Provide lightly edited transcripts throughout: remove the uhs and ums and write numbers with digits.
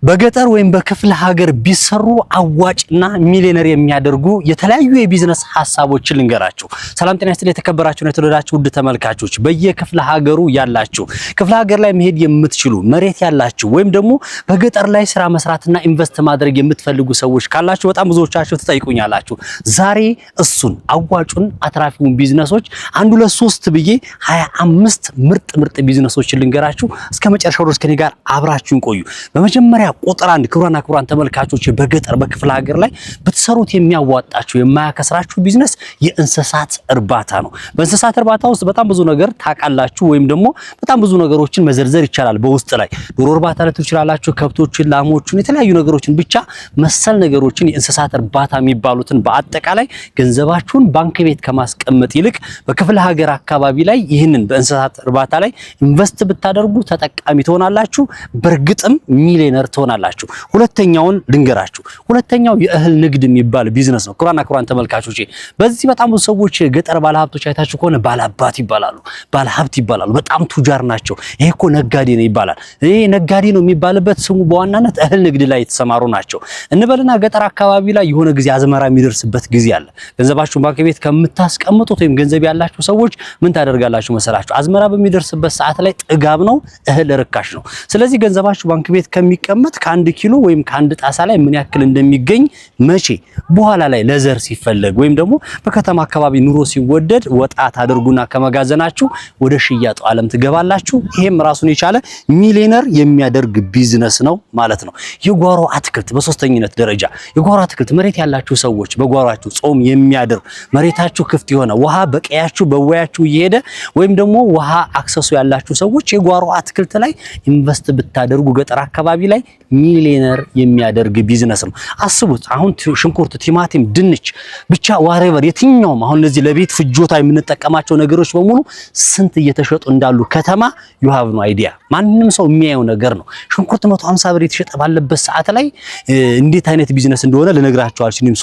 በገጠር ወይም በክፍለ ሀገር ቢሰሩ አዋጭና ሚሊዮነር የሚያደርጉ የተለያዩ የቢዝነስ ሐሳቦችን ልንገራችሁ። ሰላም ጤና ይስጥልኝ የተከበራችሁና የተወደዳችሁ ውድ ተመልካቾች፣ በየክፍለ ሀገሩ ያላችሁ ክፍለ ሀገር ላይ መሄድ የምትችሉ መሬት ያላችሁ ወይም ደግሞ በገጠር ላይ ስራ መስራትና ኢንቨስት ማድረግ የምትፈልጉ ሰዎች ካላችሁ በጣም ብዙዎቻችሁ ትጠይቁኛላችሁ። ዛሬ እሱን አዋጩን አትራፊውን ቢዝነሶች አንዱ ለሶስት ብዬ 25 ምርጥ ቢዝነሶችን ልንገራችሁ። እስከ መጨረሻው ድረስ ከኔ ጋር አብራችሁን ቆዩ። በመጀመሪያ ቁጥር አንድ ክቡራን ተመልካቾች በገጠር በክፍለ ሀገር ላይ ብትሰሩት የሚያዋጣችሁ የማያከስራችሁ ቢዝነስ የእንስሳት እርባታ ነው። በእንስሳት እርባታ ውስጥ በጣም ብዙ ነገር ታውቃላችሁ ወይም ደግሞ በጣም ብዙ ነገሮችን መዘርዘር ይቻላል። በውስጥ ላይ ዶሮ እርባታ ላይ ትችላላችሁ፣ ከብቶችን፣ ላሞችን፣ የተለያዩ ነገሮችን ብቻ መሰል ነገሮችን የእንስሳት እርባታ የሚባሉትን በአጠቃላይ ገንዘባችሁን ባንክ ቤት ከማስቀመጥ ይልቅ በክፍለ ሀገር አካባቢ ላይ ይህንን በእንስሳት እርባታ ላይ ኢንቨስት ብታደርጉ ተጠቃሚ ትሆናላችሁ። በእርግጥም ሚሊዮነር ትሆናላችሁ። ሁለተኛውን ልንገራችሁ። ሁለተኛው የእህል ንግድ የሚባል ቢዝነስ ነው። ክቡራን ተመልካቾች በዚህ በጣም ብዙ ሰዎች ገጠር ባለሀብቶች አይታችሁ ከሆነ ባለአባት ይባላሉ፣ ባለሀብት ይባላሉ። በጣም ቱጃር ናቸው። ይሄ እኮ ነጋዴ ነው ይባላል። ይሄ ነጋዴ ነው የሚባልበት ስሙ በዋናነት እህል ንግድ ላይ የተሰማሩ ናቸው እንበልና ገጠር አካባቢ ላይ የሆነ ጊዜ አዝመራ የሚደርስበት ጊዜ አለ። ገንዘባችሁን ባንክ ቤት ከምታስቀምጡት ወይም ገንዘብ ያላችሁ ሰዎች ምን ታደርጋላችሁ መሰላችሁ? አዝመራ በሚደርስበት ሰዓት ላይ ጥጋብ ነው፣ እህል ርካሽ ነው። ስለዚህ ገንዘባችሁ ባንክ ቤት ከሚቀመጥ ከአንድ ኪሎ ወይም ከአንድ ጣሳ ላይ ምን ያክል እንደሚገኝ መቼ በኋላ ላይ ለዘር ሲፈለግ ወይም ደግሞ በከተማ አካባቢ ኑሮ ሲወደድ ወጣት አድርጉና ከመጋዘናችሁ ወደ ሽያጡ ዓለም ትገባላችሁ። ይሄም ራሱን የቻለ ሚሊዮነር የሚያደርግ ቢዝነስ ነው ማለት ነው። የጓሮ አትክልት በሶስተኝነት ደረጃ የጓሮ አትክልት መሬት ያላችሁ ሰዎች በጓሯችሁ ጾም የሚያድር መሬታችሁ ክፍት የሆነ ውሃ በቀያችሁ በወያችሁ እየሄደ ወይም ደግሞ ውሃ አክሰሱ ያላችሁ ሰዎች የጓሮ አትክልት ላይ ኢንቨስት ብታደርጉ ገጠር አካባቢ ላይ ሚሊዮነር የሚያደርግ ቢዝነስ ነው። አስቡት አሁን ሽንኩርት፣ ቲማቲም፣ ድንች ብቻ ዋሬቨር የትኛውም አሁን እነዚህ ለቤት ፍጆታ የምንጠቀማቸው ነገሮች በሙሉ ስንት እየተሸጡ እንዳሉ ከተማ you have no idea። ማንንም ሰው የሚያየው ነገር ነው። ሽንኩርት 150 ብር የተሸጠ ባለበት ሰዓት ላይ እንዴት አይነት ቢዝነስ እንደሆነ ልነግራችሁ አልችልም።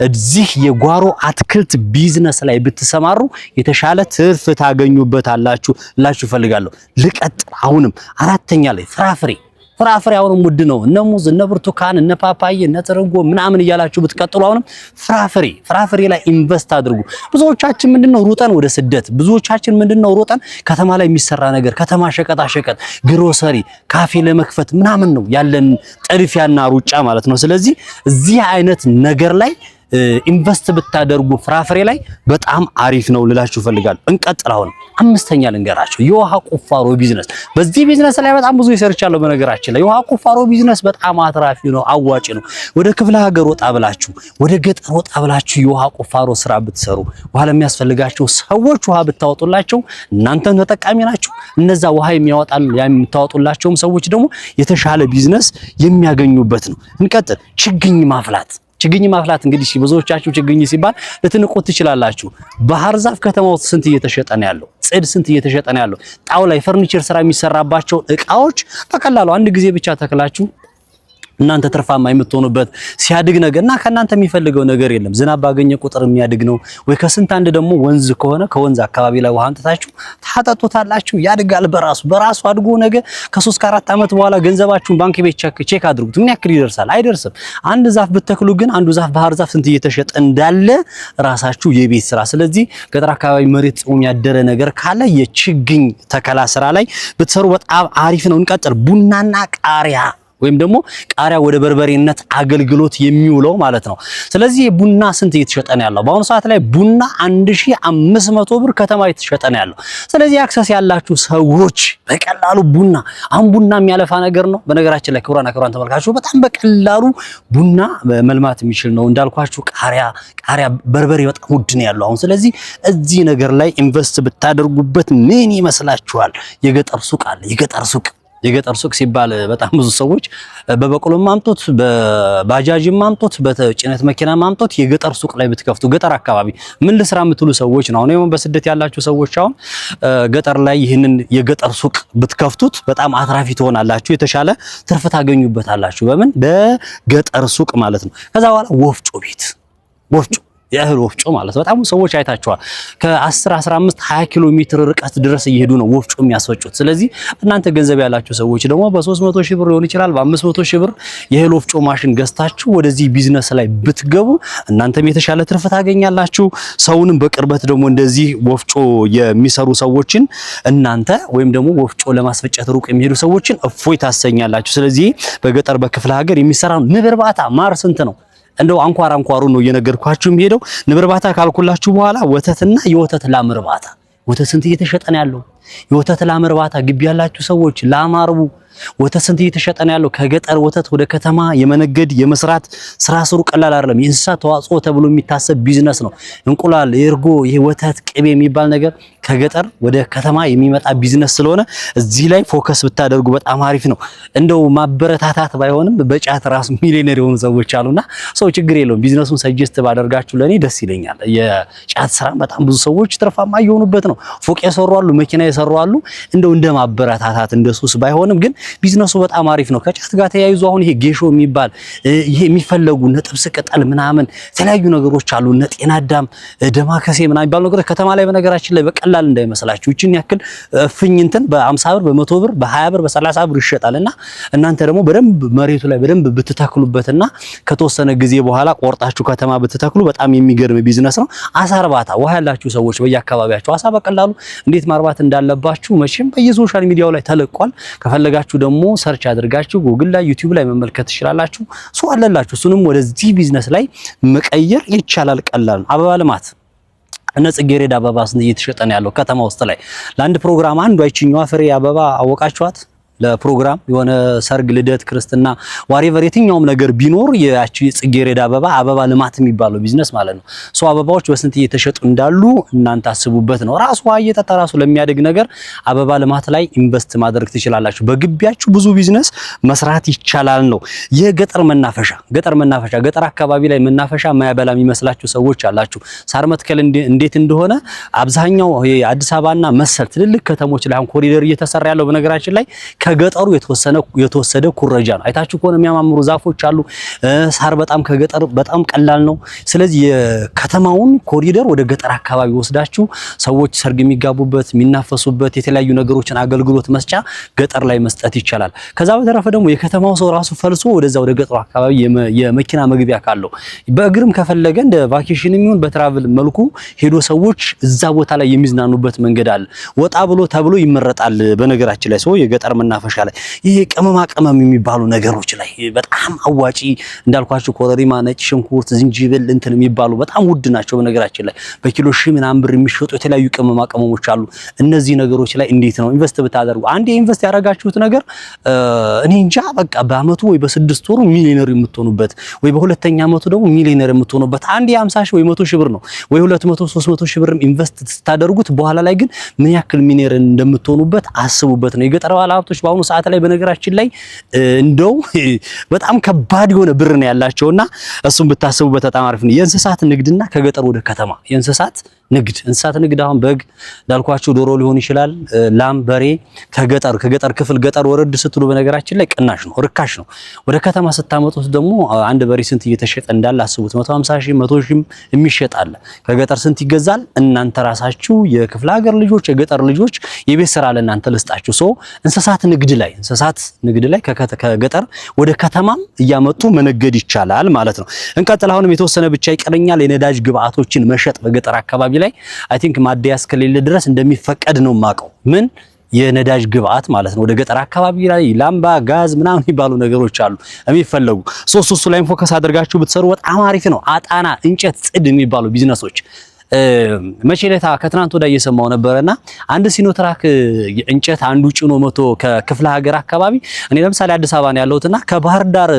እዚህ የጓሮ አትክልት ቢዝነስ ላይ ብትሰማሩ የተሻለ ትርፍ ታገኙበታላችሁ ላችሁ ፈልጋለሁ። ልቀጥል። አሁንም አራተኛ ላይ ፍራፍሬ አሁንም ውድ ነው። እነ ሙዝ፣ እነ ብርቱካን፣ እነ ፓፓዬ፣ እነ ትርንጎ ምናምን እያላችሁ ብትቀጥሉ አሁንም ፍራፍሬ ላይ ኢንቨስት አድርጉ። ብዙዎቻችን ምንድነው ሩጠን ወደ ስደት፣ ብዙዎቻችን ምንድነው ሩጠን ከተማ ላይ የሚሰራ ነገር ከተማ ሸቀጣ ግሮሰሪ፣ ካፌ ለመክፈት ምናምን ነው ያለን ጥድፊያና ሩጫ ማለት ነው። ስለዚህ እዚህ አይነት ነገር ላይ ኢንቨስት ብታደርጉ ፍራፍሬ ላይ በጣም አሪፍ ነው ልላችሁ ፈልጋለሁ። እንቀጥል። አሁን አምስተኛ ልንገራችሁ፣ የውሃ ቁፋሮ ቢዝነስ። በዚህ ቢዝነስ ላይ በጣም ብዙ ይሰርቻለሁ። በነገራችን ላይ የውሃ ቁፋሮ ቢዝነስ በጣም አትራፊ ነው፣ አዋጭ ነው። ወደ ክፍለ ሀገር ወጣ ብላችሁ ወደ ገጠር ወጣ ብላችሁ የውሃ ቁፋሮ ስራ ብትሰሩ ውሃ ለሚያስፈልጋቸው ሰዎች ውሃ ብታወጡላቸው እናንተም ተጠቃሚ ናችሁ። እነዛ ውሃ የምታወጡላቸውም ሰዎች ደግሞ የተሻለ ቢዝነስ የሚያገኙበት ነው። እንቀጥል። ችግኝ ማፍላት እንግዲህ ብዙዎቻችሁ ችግኝ ሲባል ልትንቁት ትችላላችሁ። ባህር ዛፍ ከተማ ውስጥ ስንት እየተሸጠ ነው ያለው? ጽድ ስንት እየተሸጠ ነው ያለው? ጣውላ፣ የፈርኒቸር ስራ የሚሰራባቸው እቃዎች በቀላሉ አንድ ጊዜ ብቻ ተክላችሁ እናንተ ትርፋማ የምትሆኑበት ሲያድግ ነገርና ከናንተ የሚፈልገው ነገር የለም። ዝናብ ባገኘ ቁጥር የሚያድግ ነው ወይ ከስንት አንድ ደግሞ ወንዝ ከሆነ ከወንዝ አካባቢ ላይ ውሃ አንጥታችሁ ታጠጡታላችሁ። ያድጋል በራሱ አድጎ ነገ ከ3 ከ4 ዓመት በኋላ ገንዘባችሁን ባንክ ቤት ቼክ አድርጉት። ምን ያክል ይደርሳል? አይደርስም። አንድ ዛፍ ብትተክሉ ግን አንዱ ዛፍ ባህር ዛፍ ስንት እየተሸጠ እንዳለ ራሳችሁ የቤት ስራ። ስለዚህ ገጠር አካባቢ መሬት ጾም ያደረ ነገር ካለ የችግኝ ተከላ ስራ ላይ ብትሰሩ በጣም አሪፍ ነው። እንቀጥል። ቡናና ቃሪያ ወይም ደግሞ ቃሪያ ወደ በርበሬነት አገልግሎት የሚውለው ማለት ነው። ስለዚህ ቡና ስንት እየተሸጠ ነው ያለው? በአሁኑ ሰዓት ላይ ቡና 1500 ብር ከተማ እየተሸጠ ነው ያለው። ስለዚህ አክሰስ ያላችሁ ሰዎች በቀላሉ ቡና የሚያለፋ ነገር ነው። በነገራችን ላይ ክቡራን ተመልካቾች በጣም በቀላሉ ቡና መልማት የሚችል ነው። እንዳልኳችሁ ቃሪያ፣ በርበሬ በጣም ውድ ነው ያለው አሁን። ስለዚህ እዚህ ነገር ላይ ኢንቨስት ብታደርጉበት ምን ይመስላችኋል? የገጠር ሱቅ አለ። የገጠር ሱቅ ሲባል በጣም ብዙ ሰዎች በበቅሎም ማምጦት፣ በባጃጅም ማምጦት፣ በጭነት መኪና ማምጦት የገጠር ሱቅ ላይ ብትከፍቱ ገጠር አካባቢ ምን ልስራ የምትሉ ሰዎች ነው። አሁን በስደት ያላችሁ ሰዎች አሁን ገጠር ላይ ይህንን የገጠር ሱቅ ብትከፍቱት በጣም አትራፊ ትሆናላችሁ። የተሻለ ትርፍ ታገኙበታላችሁ። በገጠር ሱቅ ማለት ነው። ከዛ በኋላ ወፍጮ የእህል ወፍጮ ማለት በጣም ሰዎች አይታችኋል። ከ10 15 20 ኪሎ ሜትር ርቀት ድረስ እየሄዱ ነው ወፍጮ የሚያስፈጩት። ስለዚህ እናንተ ገንዘብ ያላችሁ ሰዎች ደግሞ በ300 ሺህ ብር ሊሆን ይችላል በ500 ሺህ ብር የእህል ወፍጮ ማሽን ገዝታችሁ ወደዚህ ቢዝነስ ላይ ብትገቡ እናንተም የተሻለ ትርፍ ታገኛላችሁ። ሰውንም በቅርበት ደግሞ እንደዚህ ወፍጮ የሚሰሩ ሰዎችን እናንተ ወይም ደግሞ ወፍጮ ለማስፈጨት ሩቅ የሚሄዱ ሰዎችን እፎይ ታሰኛላችሁ። ስለዚህ በገጠር በክፍለ ሀገር የሚሰራው ንብ እርባታ ማር ስንት ነው? እንደው አንኳሩ ነው እየነገርኳችሁ የሚሄደው። ንብ እርባታ ካልኩላችሁ በኋላ ወተትና የወተት ላም እርባታ ወተት ስንት እየተሸጠ ነው ያለው? የወተት ላም እርባታ ግቢ ያላችሁ ሰዎች ላም አርቡ። ወተት ስንት እየተሸጠ ነው ያለው? ከገጠር ወተት ወደ ከተማ የመነገድ የመስራት ስራ ስሩ ቀላል አይደለም። የእንስሳት ተዋጽኦ ተብሎ የሚታሰብ ቢዝነስ ነው። እንቁላል፣ የእርጎ፣ ይሄ ወተት፣ ቅቤ የሚባል ነገር ከገጠር ወደ ከተማ የሚመጣ ቢዝነስ ስለሆነ እዚህ ላይ ፎከስ ብታደርጉ በጣም አሪፍ ነው። እንደው ማበረታታት ባይሆንም በጫት ራሱ ሚሊዮነር የሆኑ ሰዎች አሉና ሰው ችግር የለውም። ቢዝነሱን ሰጀስት ባደርጋችሁ ለኔ ደስ ይለኛል። የጫት ስራ በጣም ብዙ ሰዎች ትርፋማ እየሆኑበት ነው። ፎቅ የሰሩ አሉ፣ መኪና የሰሩ አሉ። እንደው እንደ ማበረታታት እንደ ሱስ ባይሆንም ግን ቢዝነሱ በጣም አሪፍ ነው። ከጫት ጋር ተያይዞ አሁን ይሄ ጌሾ የሚባል ይሄ የሚፈለጉ ጥብስ ቅጠል ምናምን የተለያዩ ነገሮች አሉ። ጤና አዳም ደማከሴ ምናምን የሚባሉ ነገሮች ከተማ ላይ በነገራችን ላይ በቀላል እንዳይመስላችሁ እቺን ያክል ፍኝ እንትን በ50 ብር በ100 ብር በ20 ብር በ30 ብር ይሸጣልና እናንተ ደግሞ በደንብ መሬቱ ላይ በደንብ ብትተክሉበትና ከተወሰነ ጊዜ በኋላ ቆርጣችሁ ከተማ ብትተክሉ በጣም የሚገርም ቢዝነስ ነው። አሳ እርባታ ውሃ ያላችሁ ሰዎች በየአካባቢያችሁ አሳ በቀላሉ እንዴት ማርባት እንዳለባችሁ መቼም በየሶሻል ሚዲያው ላይ ተለቋል። ከፈለጋችሁ ደግሞ ሰርች አድርጋችሁ ጉግል ላይ ዩቲዩብ ላይ መመልከት ትችላላችሁ። ሰው አለላችሁ። እሱንም ወደዚህ ቢዝነስ ላይ መቀየር ይቻላል። ቀላል ነው። አበባ ልማት እነ ጽጌረዳ አበባ ስንት እየተሸጠ ነው ያለው ከተማ ውስጥ ላይ ለአንድ ፕሮግራም አንዷ ይችኛዋ ፍሬ አበባ አወቃችኋት? ለፕሮግራም የሆነ ሰርግ፣ ልደት፣ ክርስትና ዋሬቨር የትኛውም ነገር ቢኖር ያቺ ጽጌረዳ አበባ ልማት የሚባለው ቢዝነስ ማለት ነው። ሶ አበባዎች በስንት እየተሸጡ እንዳሉ እናንተ አስቡበት ነው። ራሱ እየጠጣ ራሱ ለሚያድግ ነገር አበባ ልማት ላይ ኢንቨስት ማድረግ ትችላላችሁ። በግቢያችሁ ብዙ ቢዝነስ መስራት ይቻላል ነው። የገጠር መናፈሻ ገጠር አካባቢ ላይ መናፈሻ ማያበላ የሚመስላችሁ ሰዎች አላችሁ። ሳር መትከል እንዴት እንደሆነ አብዛኛው አዲስ አበባና መሰል ትልልቅ ከተሞች ላይ አሁን ኮሪደር እየተሰራ ያለው በነገራችን ላይ ከገጠሩ የተወሰደ ኩረጃ ነው። አይታችሁ ከሆነ የሚያማምሩ ዛፎች አሉ። ሳር በጣም ከገጠር በጣም ቀላል ነው። ስለዚህ የከተማውን ኮሪደር ወደ ገጠር አካባቢ ወስዳችሁ ሰዎች ሰርግ የሚጋቡበት የሚናፈሱበት የተለያዩ ነገሮችን አገልግሎት መስጫ ገጠር ላይ መስጠት ይቻላል። ከዛ በተረፈ ደግሞ የከተማው ሰው ራሱ ፈልሶ ወደዛ ወደ ገጠሩ አካባቢ የመኪና መግቢያ ካለው በእግርም ከፈለገ እንደ ቫኬሽን የሚሆን በትራቭል መልኩ ሄዶ ሰዎች እዛ ቦታ ላይ የሚዝናኑበት መንገድ አለ። ወጣ ብሎ ተብሎ ይመረጣል። በነገራችን ላይ ሰው የገጠር መናፈሻ ላይ ይሄ ቅመማ ቅመም የሚባሉ ነገሮች ላይ በጣም አዋጪ እንዳልኳችሁ ኮረሪማ፣ ነጭ ሽንኩርት፣ ዝንጅብል እንትን የሚባሉ በጣም ውድ ናቸው። በነገራችን ላይ በኪሎ ሺህ ምናምን ብር የሚሸጡ የተለያዩ ቅመማ ቅመሞች አሉ። እነዚህ ነገሮች ላይ እንዴት ነው ኢንቨስት ብታደርጉ አንዴ ኢንቨስት ያደረጋችሁት ነገር እኔ እንጃ በቃ በአመቱ ወይ በ6 ወሩ ሚሊዮነር የምትሆኑበት ወይ በሁለተኛ አመቱ ደግሞ ሚሊዮነር የምትሆኑበት አንዴ 50 ሺህ ወይ 100 ሺህ ብር ነው ወይ 200 300 ሺህ ብር ኢንቨስት ስታደርጉት በኋላ ላይ ግን ምን ያክል ሚሊዮነር እንደምትሆኑበት አስቡበት ነው። የገጠር ባለሀብቶች በአሁኑ ሰዓት ላይ በነገራችን ላይ እንደው በጣም ከባድ የሆነ ብር ነው ያላቸውና እሱን ብታስቡበት በጣም አሪፍ ነው። የእንስሳት ንግድና ከገጠር ወደ ከተማ የእንስሳት ንግድ አሁን በግ እንዳልኳችሁ ዶሮ ሊሆን ይችላል፣ ላም፣ በሬ ከገጠር ክፍል ገጠር ወረድ ስትሉ በነገራችን ላይ ቅናሽ ነው፣ ርካሽ ነው። ወደ ከተማ ስታመጡት ደግሞ አንድ በሬ ስንት እየተሸጠ እንዳለ አስቡት። 150 ሺህ 100 ሺህ የሚሸጥ አለ። ከገጠር ስንት ይገዛል? እናንተ ራሳችሁ የክፍለ ሀገር ልጆች የገጠር ልጆች የቤት ስራ ለእናንተ ልስጣችሁ። ሶ እንስሳት ንግድ ላይ ከገጠር ወደ ከተማም እያመጡ መነገድ ይቻላል ማለት ነው። እንቀጥል። አሁንም የተወሰነ ብቻ ይቀረኛል። የነዳጅ ግብአቶችን መሸጥ በገጠር አካባቢ ላይ አይ ቲንክ ማደያ እስከሌለ ድረስ እንደሚፈቀድ ነው የማውቀው። ምን የነዳጅ ግብአት ማለት ነው። ወደ ገጠር አካባቢ ላይ ላምባ፣ ጋዝ ምናምን የሚባሉ ነገሮች አሉ የሚፈለጉ። እሱ ላይ ፎከስ አድርጋችሁ ብትሰሩ በጣም አሪፍ ነው። አጣና፣ እንጨት፣ ጽድ የሚባሉ ቢዝነሶች መቼ ለታ ከትናንት ወዲያ እየሰማው ነበርና አንድ ሲኖትራክ እንጨት አንዱ ጭኖ መቶ ከክፍለ ሀገር አካባቢ እኔ ለምሳሌ አዲስ አበባ ነው ያለሁትና ከባህር ዳር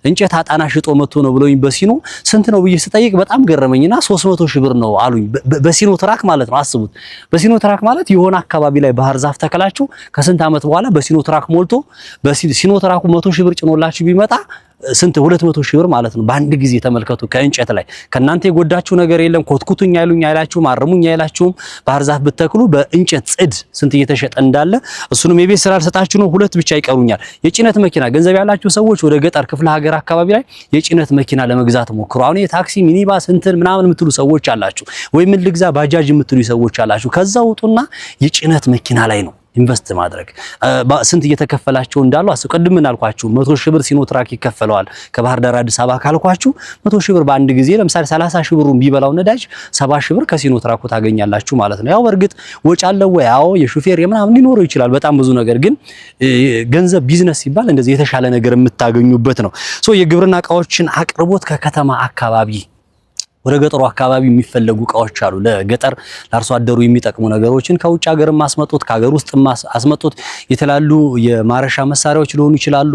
እንጨት አጣና ሽጦ መቶ ነው ብለውኝ በሲኖ ስንት ነው ብዬ ስጠይቅ በጣም ገረመኝና 300 ሺህ ብር ነው አሉኝ። በሲኖትራክ ማለት ነው። አስቡት። በሲኖትራክ ማለት የሆነ አካባቢ ላይ ባህር ዛፍ ተከላችሁ ከስንት ዓመት በኋላ በሲኖትራክ ሞልቶ በሲኖትራኩ 100 ሺህ ብር ጭኖላችሁ ቢመጣ ስንት 200 ሺህ ብር ማለት ነው በአንድ ጊዜ ተመልከቱ። ከእንጨት ላይ ከናንተ የጎዳችሁ ነገር የለም። ኮትኩቱኝ አይሉኝ አይላችሁም፣ አርሙኝ አይላችሁም። ባህር ዛፍ ብትተክሉ በእንጨት ጽድ ስንት እየተሸጠ እንዳለ እሱንም የቤት ስራ ልሰጣችሁ ነው። ሁለት ብቻ ይቀሩኛል። የጭነት መኪና ገንዘብ ያላችሁ ሰዎች ወደ ገጠር ክፍለ ሀገር አካባቢ ላይ የጭነት መኪና ለመግዛት ሞክሩ። አሁን የታክሲ ሚኒባስ እንትን ምናምን የምትሉ ሰዎች አላችሁ፣ ወይ ምን ልግዛ ባጃጅ የምትሉ ሰዎች አላችሁ። ከዛ ውጡና የጭነት መኪና ላይ ነው ኢንቨስት ማድረግ። ስንት እየተከፈላቸው እንዳሉ ቅድም እናልኳችሁ 100 ሺህ ብር ሲኖትራክ ይከፈለዋል ከባህር ዳር አዲስ አበባ ካልኳችሁ 100 ሺህ ብር በአንድ ጊዜ ለምሳሌ 30 ሺህ ብሩን ቢበላው ነዳጅ 70 ሺህ ብር ከሲኖትራኩ ታገኛላችሁ ማለት ነው። ያው በርግጥ ወጪ አለው፣ ያው የሹፌር የምናምን ሊኖረው ይችላል በጣም ብዙ ነገር፣ ግን ገንዘብ ቢዝነስ ሲባል እንደዚህ የተሻለ ነገር የምታገኙበት ነው። የግብርና እቃዎችን አቅርቦት ከከተማ አካባቢ ወደ ገጠሩ አካባቢ የሚፈለጉ እቃዎች አሉ። ለገጠር ለአርሶ አደሩ የሚጠቅሙ ነገሮችን ከውጭ ሀገር ማስመጡት ከሀገር ውስጥ ማስመጡት የተላሉ የማረሻ መሳሪያዎች ሊሆኑ ይችላሉ፣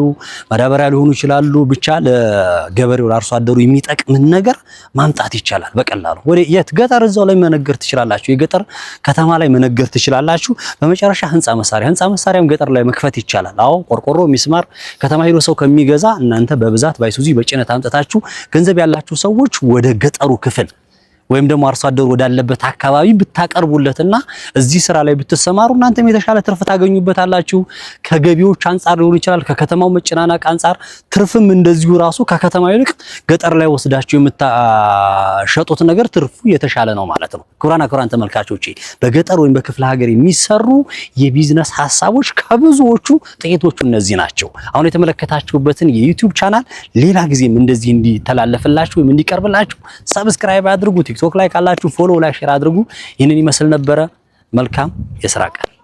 ማዳበሪያ ሊሆኑ ይችላሉ። ብቻ ለገበሬው ለአርሶ አደሩ የሚጠቅም ነገር ማምጣት ይቻላል በቀላሉ። ወደ የት ገጠር እዛው ላይ መነገር ትችላላችሁ፣ የገጠር ከተማ ላይ መነገር ትችላላችሁ። በመጨረሻ ህንጻ መሳሪያም ገጠር ላይ መክፈት ይቻላል። አዎ ቆርቆሮ፣ ሚስማር ከተማ ሄዶ ሰው ከሚገዛ እናንተ በብዛት ባይሱዚ በጭነት አምጥታችሁ ገንዘብ ያላችሁ ሰዎች ወደ ገጠሩ ክፍል ወይም ደግሞ አርሶ አደሩ ወዳለበት አካባቢ ብታቀርቡለትና እዚህ ስራ ላይ ብትሰማሩ እናንተም የተሻለ ትርፍ ታገኙበታላችሁ። ከገቢዎች አንፃር ሊሆን ይችላል፣ ከከተማው መጨናነቅ አንፃር ትርፍም እንደዚሁ ራሱ ከከተማው ይልቅ ገጠር ላይ ወስዳችሁ የምታሸጡት ነገር ትርፉ የተሻለ ነው ማለት ነው። ክቡራን ተመልካቾቼ በገጠር ወይም በክፍለ ሀገር የሚሰሩ የቢዝነስ ሐሳቦች ከብዙዎቹ ጥቂቶቹ እነዚህ ናቸው። አሁን የተመለከታችሁበትን የዩቲዩብ ቻናል ሌላ ጊዜም እንደዚህ እንዲተላለፍላችሁ ወይም እንዲቀርብላችሁ ሰብስክራይብ አድርጉ። ቲክቶክ ላይ ካላችሁ ፎሎ ላይ ሼር አድርጉ። ይህንን ይመስል ነበረ። መልካም የስራ ቀን